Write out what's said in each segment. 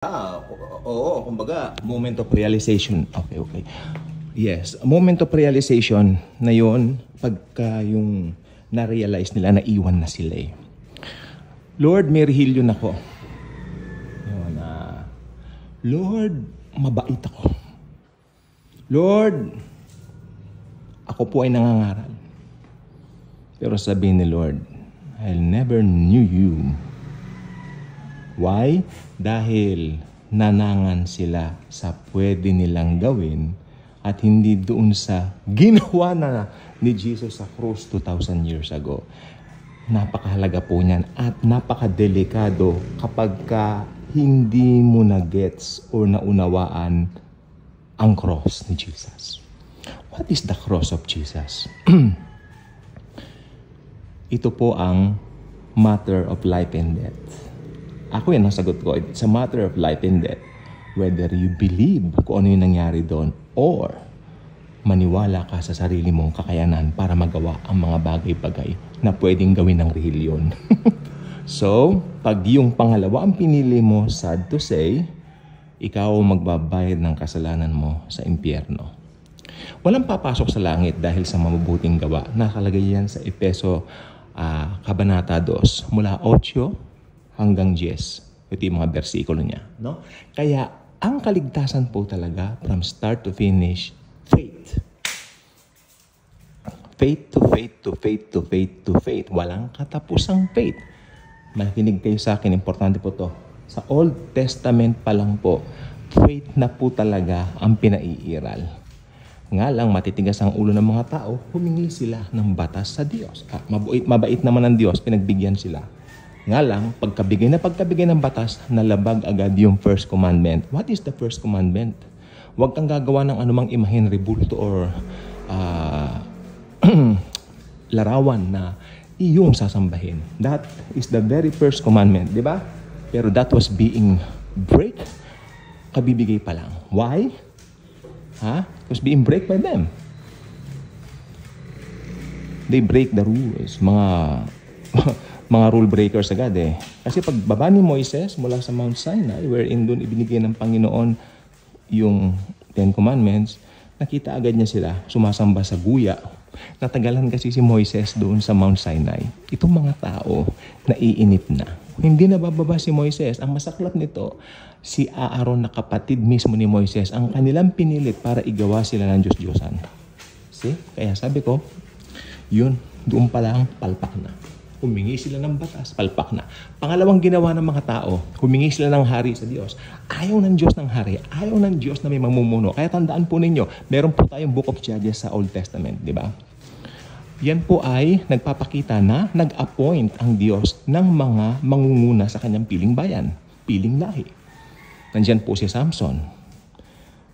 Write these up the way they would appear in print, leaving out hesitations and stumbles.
Oo, kumbaga, moment of realization. Okay. Yes, a moment of realization na yon pagka yung na-realize nila na iwan na sila eh. Lord, may rehilyon ako. Yun, Lord, mabait ako. Lord, ako po ay nangangaral. Pero sabihin ni Lord, I never knew you. Why? Dahil nanangan sila sa pwede nilang gawin at hindi doon sa ginawa na ni Jesus sa cross 2,000 years ago. Napakahalaga po niyan at napakadelikado kapag ka hindi mo na-gets or naunawaan ang cross ni Jesus. What is the cross of Jesus? Ito po ang matter of life and death. Ako yan ang sagot ko. It's a matter of life and death. Whether you believe kung ano yung nangyari doon or maniwala ka sa sarili mong kakayanan para magawa ang mga bagay-bagay na pwedeng gawin ng rehilyon. So, pag yung pangalawa ang pinili mo, sad to say, ikaw magbabayad ng kasalanan mo sa impyerno. Walang papasok sa langit dahil sa mabubuting gawa. Nakalagay yan sa Efeso Kabanata 2, mula 8 hanggang 10. Ito yung mga versikulo niya. No? Kaya, ang kaligtasan po talaga, from start to finish, faith. Faith to faith to faith to faith to faith. Walang katapusang faith. Makinig kayo sa akin, importante po to. Sa Old Testament pa lang po, faith na po talaga ang pinaiiral. Nga lang, matitigas ang ulo ng mga tao, humingi sila ng batas sa Diyos. Mabait naman ang Diyos, pinagbigyan sila. Nga lang, pagkabigay ng batas, nalabag agad yung first commandment. What is the first commandment? Huwag kang gagawa ng anumang imahen, rebulto, or larawan na iyong sasambahin. That is the very first commandment, di ba? Pero that was being break, kabibigay pa lang. Why? It was being break by them. They break the rules. Mga rule breakers agad eh. Kasi pagbaba ni Moises mula sa Mount Sinai, wherein doon ibinigay ng Panginoon yung Ten Commandments, nakita agad niya sila sumasamba sa guya. Natagalan kasi si Moises doon sa Mount Sinai. Itong mga tao, naiinip na. Hindi na bababa si Moises. Ang masaklap nito, si Aaron na kapatid mismo ni Moises, ang kanilang pinilit para igawa sila ng Diyos-Diyosan. See? Kaya sabi ko, yun, doon pa lang palpak na. Humingi sila ng batas, palpak na. Pangalawang ginawa ng mga tao, humingi sila ng hari sa Diyos. Ayaw ng Diyos ng hari, ayaw ng Diyos na may mamumuno. Kaya tandaan po ninyo, meron po tayong Book of Judges sa Old Testament, di ba? Yan po ay nagpapakita na nag-appoint ang Diyos ng mga mangunguna sa kanyang piling bayan, piling lahi. Nandiyan po si Samson.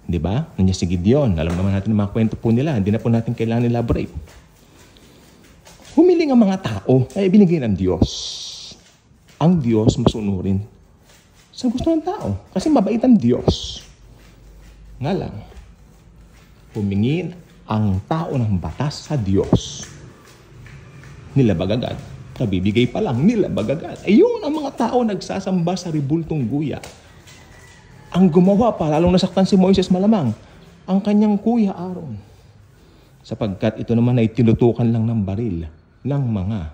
Di ba? Nandiyan si Gideon. Alam naman natin ang mga kwento po nila. Hindi na po natin kailangan elaborate. Humiling ang mga tao, ay binigay ng Diyos. Ang Diyos masunurin sa gusto ng tao. Kasi mabait ang Diyos. Nga lang, humingin ang tao ng batas sa Diyos. Nilabag agad. Kabibigay pa lang, nilabag agad. Ayun ang mga tao nagsasamba sa ribultong guya. Ang gumawa pa, lalong nasaktan si Moises malamang, ang kanyang kuya Aaron. Sapagkat ito naman ay tinutukan lang ng baril ng mga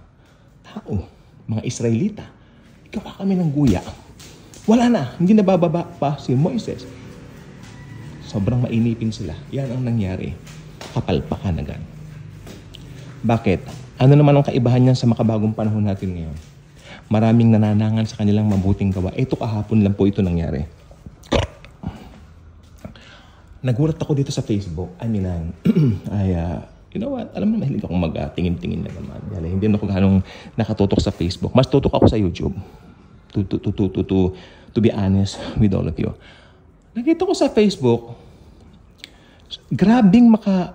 tao, mga Israelita. Gawa kami ng guya. Wala na, hindi nabababa pa si Moises. Sobrang mainipin sila. Yan ang nangyari. Kapalpakan agad. Bakit? Ano naman ang kaibahan niyan sa makabagong panahon natin ngayon? Maraming nananangan sa kanilang mabuting gawa. Ito kahapon lang po ito nangyari. Nagulat ako dito sa Facebook. You know what? Alam mo, mahilig akong mag-tingin-tingin na naman. Hindi ako ganong nakatutok sa Facebook. Mas tutok ako sa YouTube. To be honest with all of you. Nakita ko sa Facebook, grabing maka,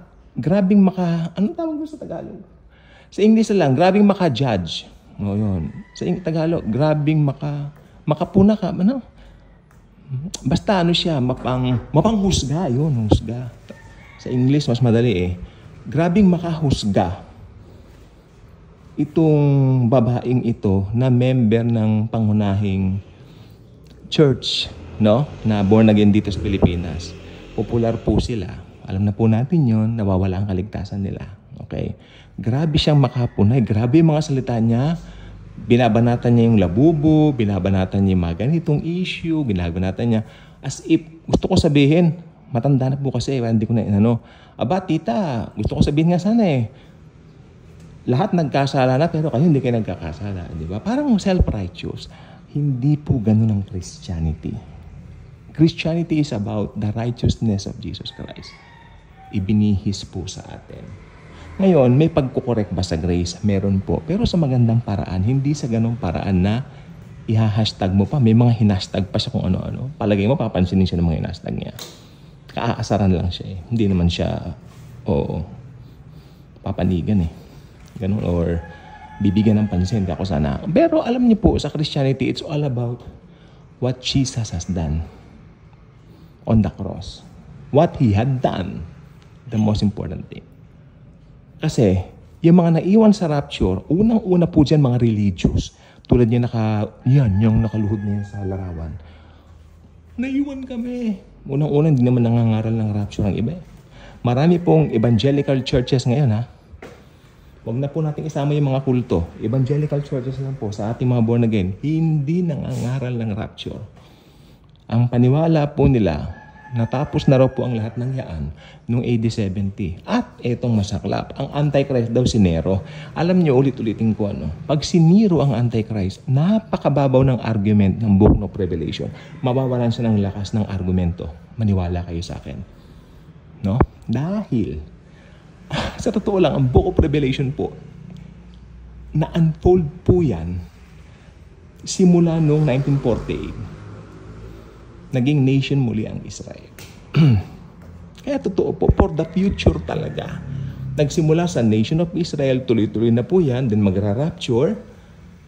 anong tawag mo sa Tagalog? Sa English lang, grabing maka-judge. O yun. Sa Tagalog, grabing makapuna ka. Ano? Basta ano siya, mapanghusga. Yun, husga. Sa English, mas madali eh. Grabing makahusga itong babaeng ito na member ng pangunahing church no, na born again dito sa Pilipinas. Popular po sila. Alam na po natin yon, nawawala ang kaligtasan nila. Okay? Grabe siyang makapunay. Grabe yung mga salita niya. Binabanatan niya yung labubo, binabanatan niya yung mga ganitong issue, binabanatan niya. As if, gusto ko sabihin, matanda na po kasi, hindi ko na inano. Aba, tita, gusto ko sabihin nga sana lahat nagkasala na, pero kayo hindi kayo nagkakasala. Di ba? Parang self-righteous. Hindi po ganun ang Christianity. Christianity is about the righteousness of Jesus Christ. Ibinihis po sa atin. Ngayon, may pagkukorek ba sa grace? Meron po. Pero sa magandang paraan, hindi sa ganung paraan na iha-hashtag mo pa. May mga hinashtag pa siya kung ano-ano. Palagay mo, papansinin siya ng mga hinashtag niya. Kaaasaran lang siya . Hindi naman siya, papanigan . Ganun, or bibigyan ng pansin kako sana. Pero alam niyo po, sa Christianity, it's all about what Jesus has done on the cross. What He had done. The most important thing. Kasi, yung mga naiwan sa rapture, unang-una po dyan mga religious. Tulad niya yung nakaluhod na yan sa larawan. Naiwan kami. Unang-una, hindi naman nangangaral ng rapture ang iba . Marami pong evangelical churches ngayon Huwag na po natin isama yung mga kulto. Evangelical churches lang po sa ating mga born again, hindi nangangaral ng rapture. Ang paniwala po nila, natapos na raw po ang lahat ng yaan noong AD 70. At etong masaklap, ang Antichrist daw si Nero. Alam niyo, ulit-ulitin ko pag si Nero ang Antichrist, napakababaw ng argument ng Book of Revelation. Mabawalan siya ng lakas ng argumento. Maniwala kayo sa akin. No? Dahil sa totoo lang, ang Book of Revelation po, na-unfold po yan simula noong 1948. Naging nation muli ang Israel. Kaya totoo po, for the future talaga. Nagsimula sa nation of Israel, tuloy-tuloy na po yan, then magra-rapture,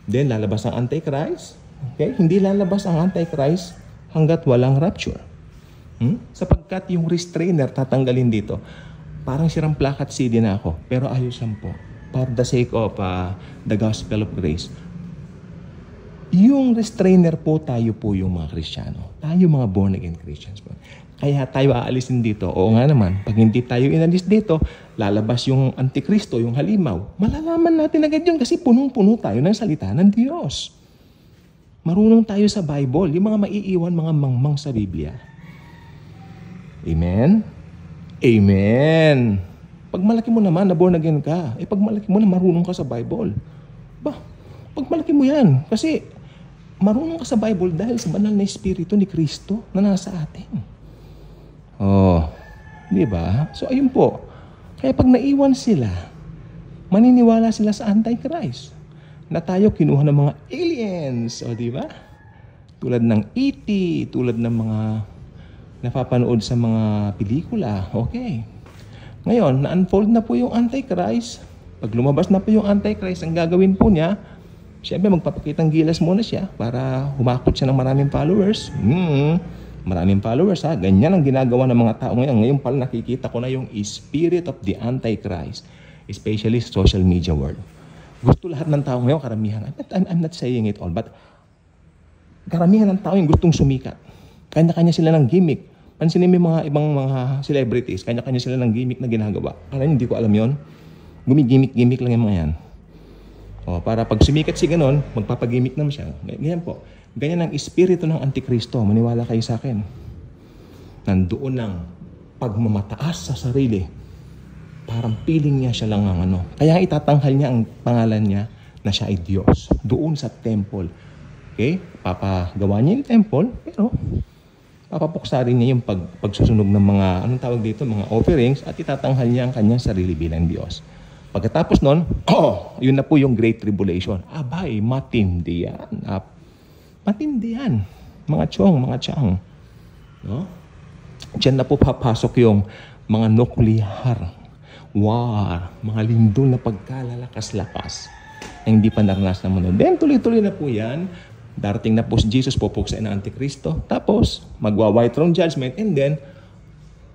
then lalabas ang Antichrist. Okay? Hindi lalabas ang Antichrist hanggat walang rapture. Sapagkat yung restrainer tatanggalin dito. Parang sirang plakat CD na ako, pero ayos lang po. For the sake of the gospel of grace. Yung restrainer po, tayo po yung mga Kristiyano. Tayo mga born again Christians po. Kaya tayo aalisin dito. Oo nga naman, pag hindi tayo inalis dito, lalabas yung Antikristo, yung halimaw. Malalaman natin agad yun kasi punong-puno tayo ng salita ng Diyos. Marunong tayo sa Bible, yung mga maiiwan, mga mangmang sa Biblia. Amen? Amen. Pag malaki mo naman na born again ka, pag malaki mo na marunong ka sa Bible. Pag malaki mo yan, kasi marunong ka sa Bible dahil sa banal na Espiritu ni Kristo na nasa atin. Di ba? So ayun po. Kaya pag naiwan sila, maniniwala sila sa Antichrist na tayo kinuha ng mga aliens. Di ba? Tulad ng E.T., tulad ng mga napapanood sa mga pelikula. Okay. Ngayon, na-unfold na po yung Antichrist. Pag lumabas na po yung Antichrist, ang gagawin po niya, siyempre magpapakitang gilas muna siya para humakot siya ng maraming followers. Maraming followers Ganyan ang ginagawa ng mga tao ngayon. Ngayon pala nakikita ko na yung spirit of the Antichrist. Especially sa social media world. Gusto lahat ng tao ngayon, karamihan. I'm not saying it all, but karamihan ng tao yung gustong sumikat. Kanya-kanya sila ng gimmick. Pansinin mo mga ibang mga celebrities, kanya-kanya sila ng gimmick na ginagawa. Kaya hindi ko alam yon. Gumigimik-gimmick lang yung mga yan. Para pag sumikat si ganon, magpapagimik naman siya. Ganyan po. Ganyan ang espiritu ng Antikristo. Maniwala kayo sa akin. Nandoon ng pagmamataas sa sarili. Parang feeling niya siya lang ang Kaya itatanghal niya ang pangalan niya na siya ay Diyos. Doon sa temple. Okay? Papagawa niya yung temple, pero papapuksarin niya yung pagsusunog ng mga, tawag dito, mga offerings, at itatanghal niya ang kanyang sarili bilang Diyos. Pagkatapos nun, yun na po yung Great Tribulation. Abay, matindi yan. Matindi yan. Mga tiyang. No? Diyan na po papasok yung mga nuclear war, mga lindol na pagkalalakas-lakas na hindi pa naranas ng mundo. Then, tuloy-tuloy na po yan. Darating na po si Jesus, pupuksain ng Antikristo. Tapos, magwa-white throne judgment, and then,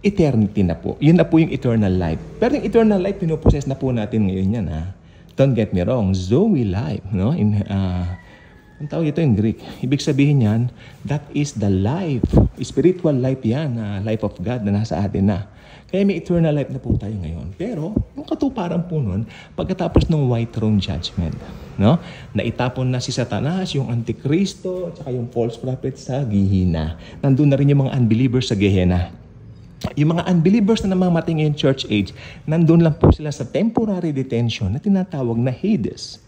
eternity na po. Yun na po yung eternal life. Pero yung eternal life, pinuprocess na po natin ngayon yan. Don't get me wrong. Zoe life. No? Ang tawag ito in Greek. Ibig sabihin yan, that is the life. Spiritual life yan, life of God na nasa atin na. Kaya may eternal life na po tayo ngayon. Pero, yung katuparan po nun, pagkatapos ng white throne judgment, no? Naitapon na si Satanas, yung Antikristo, at saka yung false prophet sa Gehenna. Nandun na rin yung mga unbelievers sa Gehenna. Yung mga unbelievers na namamatay ngayon church age, nandun lang po sila sa temporary detention na tinatawag na Hades.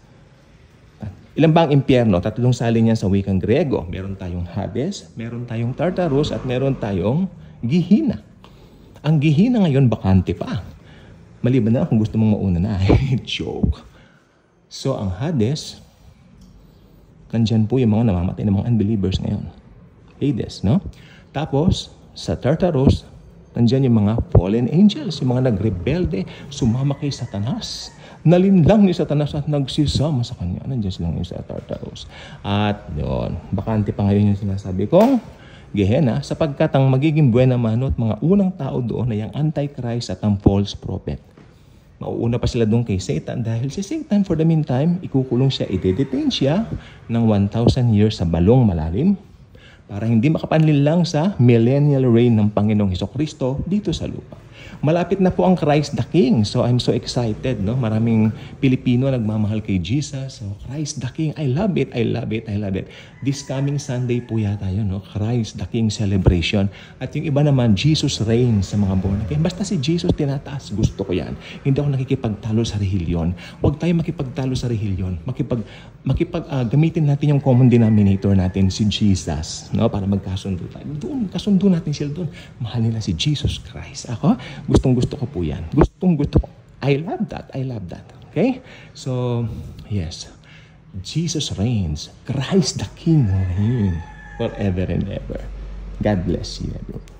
Ilan ba ang impyerno? 3 salin yan sa wikang Grego. Meron tayong Hades, meron tayong Tartarus, at meron tayong Gehenna. Ang Gehenna ngayon, bakante pa. Maliban na kung gusto mong mauna na. Joke. So, ang Hades, nandyan po yung mga namamatay ng mga unbelievers ngayon. Hades, no? Tapos, sa Tartarus, nandyan yung mga fallen angels, yung mga nagrebelde, sumama kay Satanas. Nalinlang ni Satanas at nagsisama sa kanya. Nandiyan silang yung sa Tartarus. At yun, bakante pa ngayon yung sinasabi kong Gehenna, sapagkat ang magiging buena mano at mga unang tao doon ay ang Antichrist at ang false prophet. Mauuna pa sila doon kay Satan dahil si Satan for the meantime, ikukulong siya, i-detain siya ng 1,000 years sa balong malalim para hindi makapanlinlang sa millennial reign ng Panginoong Hesukristo dito sa lupa. Malapit na po ang Christ the King. So I'm so excited, no? Maraming Pilipino nagmamahal kay Jesus. So Christ the King, I love it, I love it, I love it. This coming Sunday po yata yun, no? Christ the King celebration. At yung iba naman, Jesus reigns sa mga born again. Basta si Jesus tinataas, gusto ko yan. Hindi ako nakikipagtalo sa rehilyon. Huwag tayo makipagtalo sa rehilyon. Gamitin natin yung common denominator natin, si Jesus, no? Para magkasundo tayo. Doon, kasundo natin sila doon. Mahal nila si Jesus Christ. Ako, gustong-gusto ko po yan. Gustong-gusto ko. I love that. I love that. Okay? So, yes. Jesus reigns. Christ the King reigns forever and ever. God bless you, everyone.